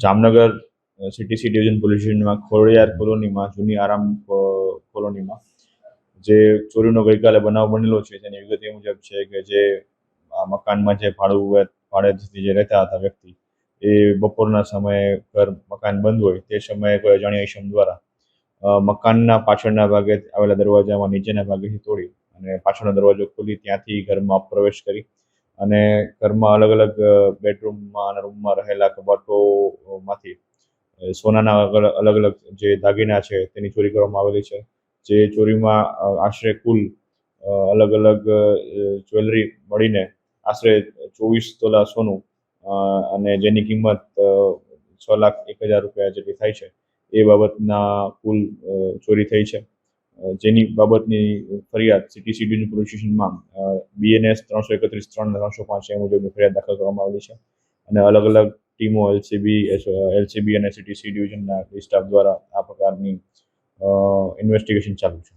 Jamnagar city C division police સ્ટેશનમાં ખોડિયાર કોલોનીમાં જૂની આરામ કોલોનીમાં જે ચોરીનો ગઈકાલે બનાવ બનેલો છે તેની વિગત એ મુજબ છે કે જે આ મકાનમાં જે ભાડેથી જે રહેતા હતા વ્યક્તિ એ બપોરના સમયે મકાન બંધ હોય તે સમયે કોઈ અજાણ્યા ઇસમ દ્વારા મકાનના પાછળના ભાગે આવેલા દરવાજામાં નીચેના ભાગેથી તોડી અને પાછળનો દરવાજો ખોલી ત્યાંથી ઘરમાં પ્રવેશ કરી અને ઘરમાં અલગ અલગ બેડરૂમમાં અને રૂમમાં રહેલા કબાટોમાંથી સોનાના અલગ અલગ જે દાગીના છે તેની ચોરી કરવામાં આવેલી છે. જે ચોરીમાં આશરે કુલ અલગ અલગ જ્વેલરી મળીને આશરે 24 તોલા સોનું અને જેની કિંમત 6,01,000 રૂપિયા જેટલી થાય છે એ બાબતના કુલ ચોરી થઈ છે. જેની બાબતની ફરિયાદ સિટી સી ડિવિઝન પોલીસ સ્ટેશનમાં BNS 331-3 305 એ મુજબની ફરિયાદ દાખલ કરવામાં આવેલી છે અને અલગ અલગ ટીમો LCB અને સિટી સી ડિવિઝનના સ્ટાફ દ્વારા આ પ્રકારની ઇન્વેસ્ટિગેશન ચાલુ છે.